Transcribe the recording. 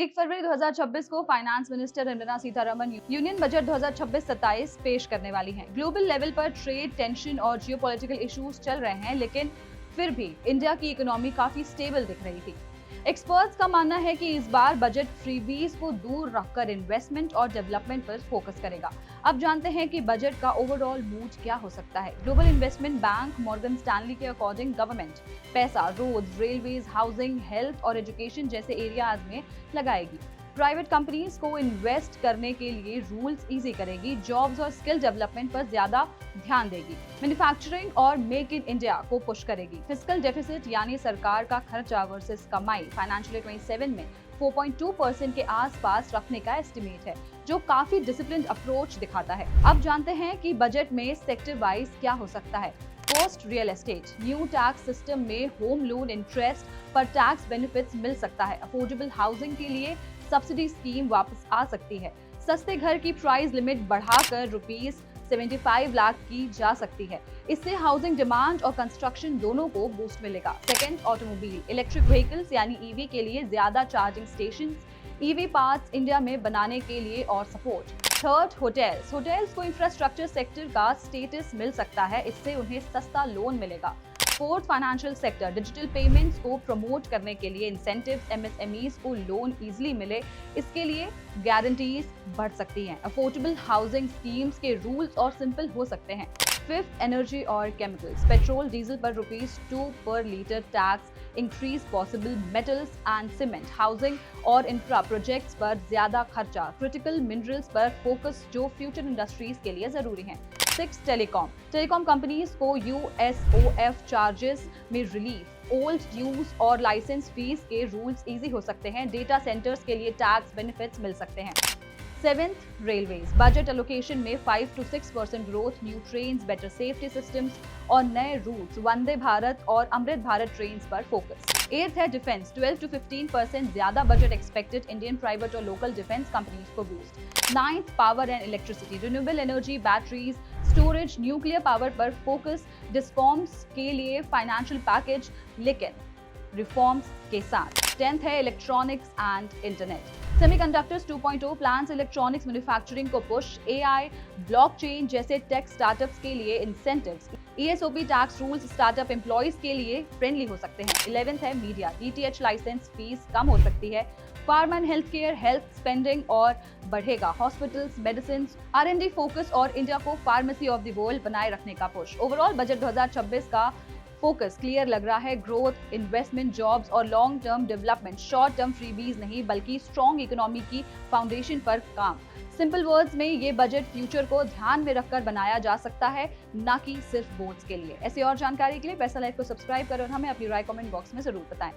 1 फरवरी 2026 को finance minister Nirmala Sitharaman union budget 2026-27 पेश करने वाली हैं। ग्लोबल लेवल पर ट्रेड टेंशन और जियोपॉलिटिकल इश्यूज चल रहे हैं, लेकिन फिर भी इंडिया की इकोनॉमी काफी स्टेबल दिख रही थी। एक्सपर्ट्स का मानना है कि इस बार बजट फ्रीबीज को दूर रखकर इन्वेस्टमेंट और डेवलपमेंट पर फोकस करेगा। अब जानते हैं कि बजट का ओवरऑल मूड क्या हो सकता है। Global investment bank Morgan Stanley के अकॉर्डिंग गवर्नमेंट पैसा रोड्स, रेलवेज, हाउसिंग, हेल्थ और एजुकेशन जैसे एरियाज में लगाएगी। प्राइवेट कंपनीज को इन्वेस्ट करने के लिए रूल्स इजी करेगी, जॉब्स और स्किल डेवलपमेंट पर ज्यादा ध्यान देगी, मैन्युफैक्चरिंग और मेक इन इंडिया को पुश करेगी। फिस्कल डेफिसिट यानी सरकार का खर्चा वर्सेस कमाई फाइनेंशियल 27 में 4.2% के आसपास रखने का एस्टिमेट है, जो काफी डिसिप्लिन्ड अप्रोच दिखाता है। अब जानते हैं कि बजट में सेक्टर वाइज क्या हो सकता है। Post real estate, new tax system में होम लोन इंटरेस्ट पर टैक्स बेनिफिट्स मिल सकता है। अफोर्डेबल हाउसिंग के लिए सब्सिडी स्कीम वापस आ सकती है। सस्ते घर की प्राइस लिमिट बढ़ाकर ₹75 लाख की जा सकती है। इससे हाउसिंग डिमांड और कंस्ट्रक्शन दोनों को बूस्ट मिलेगा। सेकंड, ऑटोमोबाइल, इलेक्ट्रिक व्हीकल्स यानी ईवी के लिए ज्यादा charging stations, EV parts India में बनाने के लिए और सपोर्ट। थर्ड, होटल्स को इंफ्रास्ट्रक्चर सेक्टर का स्टेटस मिल सकता है, इससे उन्हें सस्ता लोन मिलेगा। Fourth, financial sector, digital payments को प्रमोट करने के लिए इंसेंटिव्स, एमएसएमईज को लोन इजीली मिले, इसके लिए गारंटीज बढ़ सकती हैं। अफोर्डेबल हाउसिंग स्कीम्स के रूल्स और सिंपल हो सकते हैं। फिफ्थ, एनर्जी और केमिकल्स, पेट्रोल डीजल पर ₹2 पर litre tax increase possible, metals and cement, housing और इंफ्रा प्रोजेक्ट्स पर ज्यादा खर्चा, क्रिटिकल मिनरल्स पर फोकस जो फ्यूचर इंडस्ट्रीज के लिए जरूरी हैं। सिक्स, टेलीकॉम कंपनीज को यूएसओएफ चार्जेस में रिलीफ, ओल्ड ड्यूज और लाइसेंस फीस के रूल्स इजी हो सकते हैं। डेटा सेंटर्स के लिए टैक्स बेनिफिट्स मिल सकते हैं। सेवेंथ, रेलवेज, बजट एलोकेशन में 5 to 6% growth, new trains, better safety systems और नए रूट्स, वंदे भारत और अमृत भारत ट्रेन्स पर फोकस। एट्थ है डिफेंस, 12 to 15% ज्यादा बजट एक्सपेक्टेड, इंडियन प्राइवेट और लोकल डिफेंस कंपनीज को boost. Ninth, power and electricity, renewable energy, batteries, storage, nuclear power पर focus, discoms के लिए फाइनेंशियल पैकेज लेकिन रिफॉर्म्स के साथ। 10th है electronics and internet, semiconductors 2.0 plans electronics manufacturing को पुश, एआई, ब्लॉकचेन जैसे टेक स्टार्टअप्स के लिए incentives, ESOP tax rules startup employees के लिए फ्रेंडली हो सकते हैं। 11th है मीडिया, डीटीएच लाइसेंस फीस कम हो सकती है। Pharma and health care, health spending और बढ़ेगा, हॉस्पिटल्स, मेडिसिन, R&D फोकस और इंडिया को फार्मेसी ऑफ द वर्ल्ड बनाए रखने का पुश। ओवरऑल बजट 2026 का फोकस क्लियर लग रहा है, ग्रोथ, इन्वेस्टमेंट, जॉब्स और long term development, short term freebies नहीं बल्कि स्ट्रॉन्ग इकोनॉमी की फाउंडेशन पर काम। सिंपल वर्ड्स में ये बजट फ्यूचर को ध्यान में रखकर बनाया जा सकता है, ना कि सिर्फ वोट्स के लिए। ऐसी और जानकारी के लिए पैसा लाइव को सब्सक्राइब करें और हमें अपनी राय कमेंट बॉक्स में जरूर बताएं।